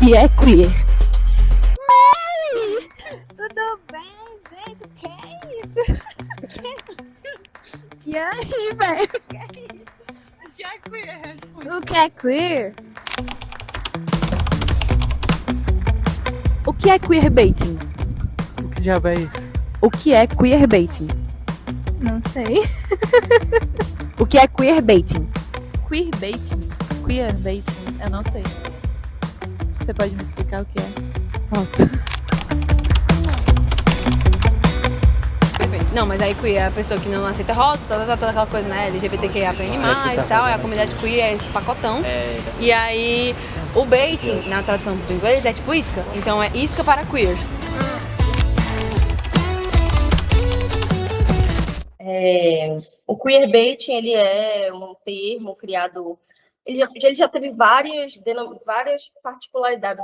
que é queer? Mary! Tudo bem, velho? O que é isso? E aí, velho? O que é queer? Responde. O que é queer? O que é queerbaiting? O que diabo é isso? O que é queerbaiting? Não sei. O que é queerbaiting? Queerbaiting? Queerbaiting? Eu não sei. Você pode me explicar o que é? Não, mas aí queer é a pessoa que não aceita rótulos, toda aquela coisa, né? LGBTQIA+, e tal, a comunidade queer é esse pacotão. E aí, o baiting, na tradução do inglês, é tipo isca. Então é isca para queers. O queerbaiting, ele é um termo criado... Ele já teve várias particularidades,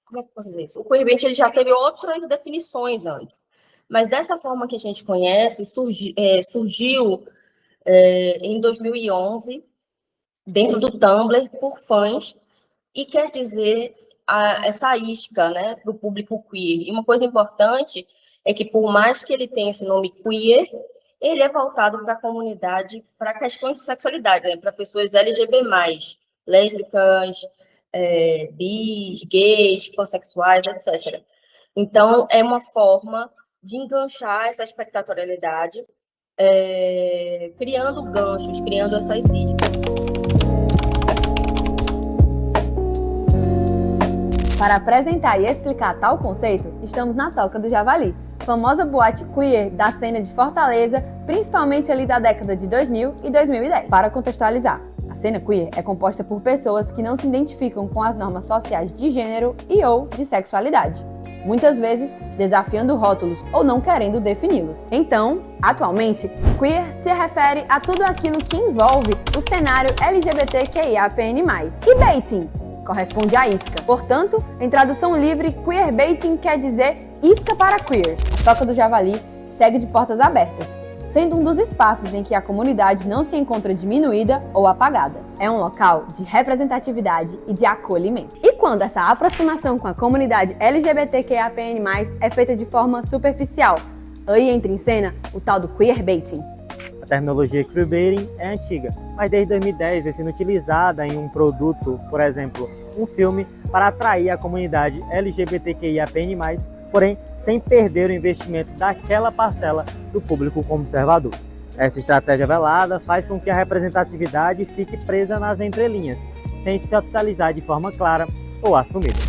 como é que eu posso dizer isso? O queerbaiting, ele já teve outras definições antes. Mas dessa forma que a gente conhece, surgiu em 2011, dentro do Tumblr, por fãs, e quer dizer essa isca, né, para o público queer. E uma coisa importante é que, por mais que ele tenha esse nome queer, ele é voltado para a comunidade, para questões de sexualidade, né, para pessoas LGBT+, lésbicas, bis, gays, pansexuais, etc. Então, é uma forma de enganchar essa espectatorialidade, criando ganchos, criando essas iscas. Para apresentar e explicar tal conceito, estamos na Toca do Javali, famosa boate queer da cena de Fortaleza, principalmente ali da década de 2000 e 2010. Para contextualizar, a cena queer é composta por pessoas que não se identificam com as normas sociais de gênero e ou de sexualidade, muitas vezes desafiando rótulos ou não querendo defini-los. Então, atualmente, queer se refere a tudo aquilo que envolve o cenário LGBTQIAPN+. E baiting corresponde à isca. Portanto, em tradução livre, queerbaiting quer dizer isca para queers. A Toca do Javali segue de portas abertas, sendo um dos espaços em que a comunidade não se encontra diminuída ou apagada. É um local de representatividade e de acolhimento. E quando essa aproximação com a comunidade LGBTQIAPN+, é feita de forma superficial, aí entra em cena o tal do queerbaiting. A terminologia queerbaiting é antiga, mas desde 2010 vem sendo utilizada em um produto, por exemplo, um filme, para atrair a comunidade LGBTQIAPN+, porém sem perder o investimento daquela parcela do público conservador. Essa estratégia velada faz com que a representatividade fique presa nas entrelinhas, sem se oficializar de forma clara ou assumida.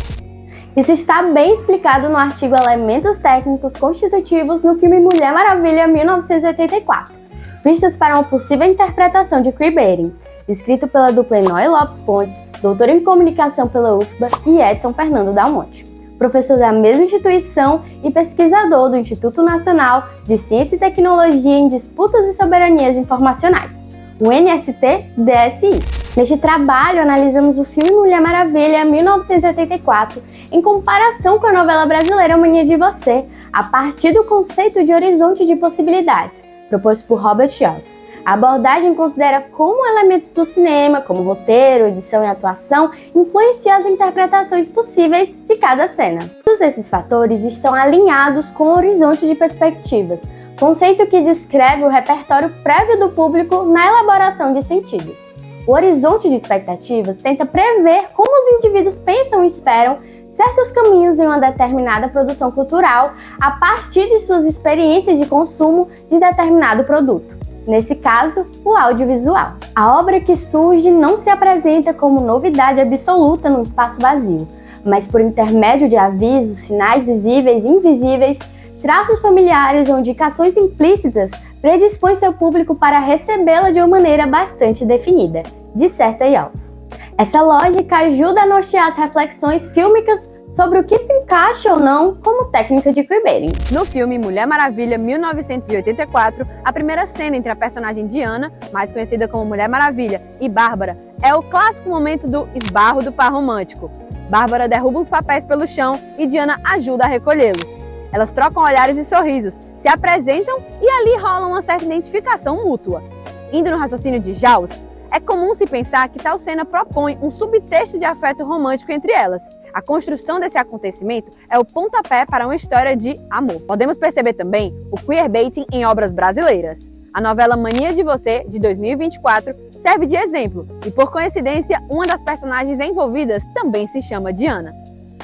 Isso está bem explicado no artigo Elementos Técnicos Constitutivos no filme Mulher Maravilha 1984, Vistas para uma possível interpretação de queerbaiting, escrito pela dupla Enoy Lopes Pontes, doutor em comunicação pela UFBA, e Edson Fernando Dalmonte, professor da mesma instituição e pesquisador do Instituto Nacional de Ciência e Tecnologia em Disputas e Soberanias Informacionais, o NST-DSI. Neste trabalho, analisamos o filme Mulher Maravilha 1984 em comparação com a novela brasileira Mania de Você, a partir do conceito de horizonte de possibilidades, proposto por Robert Joss. A abordagem considera como elementos do cinema, como roteiro, edição e atuação, influenciam as interpretações possíveis de cada cena. Todos esses fatores estão alinhados com o horizonte de perspectivas, conceito que descreve o repertório prévio do público na elaboração de sentidos. O horizonte de expectativas tenta prever como os indivíduos pensam e esperam certos caminhos em uma determinada produção cultural a partir de suas experiências de consumo de determinado produto. Nesse caso, o audiovisual. A obra que surge não se apresenta como novidade absoluta num espaço vazio, mas por intermédio de avisos, sinais visíveis e invisíveis, traços familiares ou indicações implícitas, predispõe seu público para recebê-la de uma maneira bastante definida, disserta Yols. Essa lógica ajuda a nortear as reflexões fílmicas sobre o que se encaixa ou não como técnica de queerbaiting. No filme Mulher Maravilha 1984, a primeira cena entre a personagem Diana, mais conhecida como Mulher Maravilha, e Bárbara é o clássico momento do esbarro do par romântico. Bárbara derruba os papéis pelo chão e Diana ajuda a recolhê-los. Elas trocam olhares e sorrisos, se apresentam e ali rola uma certa identificação mútua. Indo no raciocínio de Jaws, é comum se pensar que tal cena propõe um subtexto de afeto romântico entre elas. A construção desse acontecimento é o pontapé para uma história de amor. Podemos perceber também o queerbaiting em obras brasileiras. A novela Mania de Você, de 2024, serve de exemplo e, por coincidência, uma das personagens envolvidas também se chama Diana.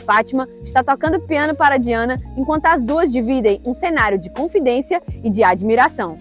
Fátima está tocando piano para Diana enquanto as duas dividem um cenário de confidência e de admiração.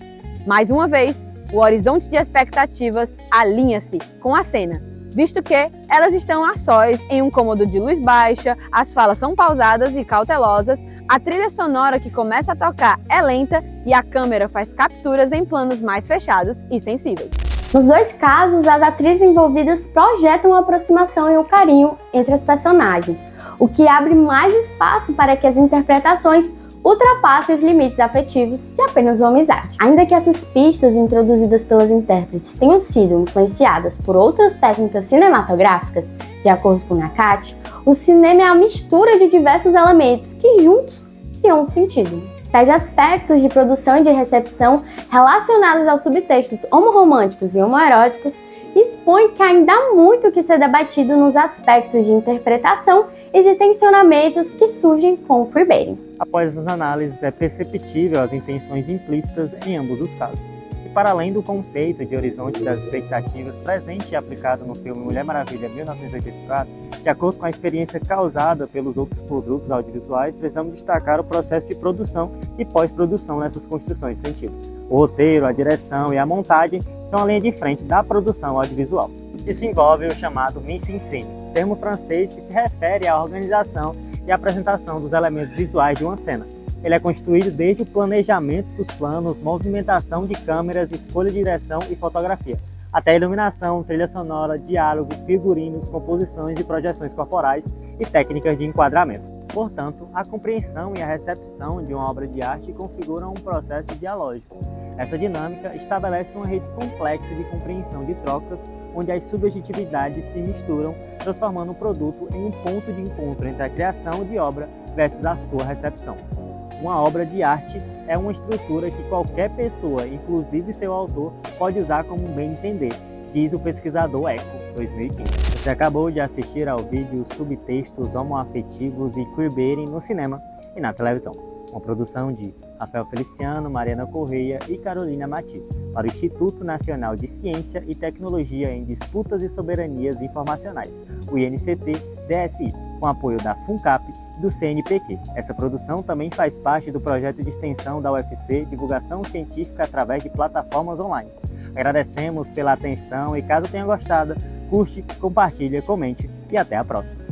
Mais uma vez, o horizonte de expectativas alinha-se com a cena, visto que elas estão a sós em um cômodo de luz baixa, as falas são pausadas e cautelosas, a trilha sonora que começa a tocar é lenta e a câmera faz capturas em planos mais fechados e sensíveis. Nos dois casos, as atrizes envolvidas projetam uma aproximação e um carinho entre as personagens, o que abre mais espaço para que as interpretações ultrapassem os limites afetivos de apenas uma amizade. Ainda que essas pistas introduzidas pelas intérpretes tenham sido influenciadas por outras técnicas cinematográficas, de acordo com Nakati, o cinema é a mistura de diversos elementos que juntos criam um sentido. Tais aspectos de produção e de recepção relacionados aos subtextos homorromânticos e homoeróticos expõem que ainda há muito que ser debatido nos aspectos de interpretação e de tensionamentos que surgem com o queerbaiting. Após essas análises, é perceptível as intenções implícitas em ambos os casos. E para além do conceito de horizonte das expectativas presente e aplicado no filme Mulher Maravilha 1984, de acordo com a experiência causada pelos outros produtos audiovisuais, precisamos destacar o processo de produção e pós-produção nessas construções de sentido. O roteiro, a direção e a montagem são a linha de frente da produção audiovisual. Isso envolve o chamado mise-en-scène, termo francês que se refere à organização e apresentação dos elementos visuais de uma cena. Ele é constituído desde o planejamento dos planos, movimentação de câmeras, escolha de direção e fotografia, até a iluminação, trilha sonora, diálogo, figurinos, composições e projeções corporais e técnicas de enquadramento. Portanto, a compreensão e a recepção de uma obra de arte configuram um processo dialógico. Essa dinâmica estabelece uma rede complexa de compreensão de trocas, onde as subjetividades se misturam, transformando o produto em um ponto de encontro entre a criação de obra versus a sua recepção. Uma obra de arte é uma estrutura que qualquer pessoa, inclusive seu autor, pode usar como bem entender, diz o pesquisador Eco, 2015. Você acabou de assistir ao vídeo Subtextos Homoafetivos e Queerbaiting no cinema e na televisão, uma produção de Rafael Feliciano, Mariana Correia e Carolina Mati, para o Instituto Nacional de Ciência e Tecnologia em Disputas e Soberanias Informacionais, o INCT-DSI, com apoio da FUNCAP e do CNPq. Essa produção também faz parte do projeto de extensão da UFC Divulgação Científica através de plataformas online. Agradecemos pela atenção e caso tenha gostado, curte, compartilhe, comente e até a próxima.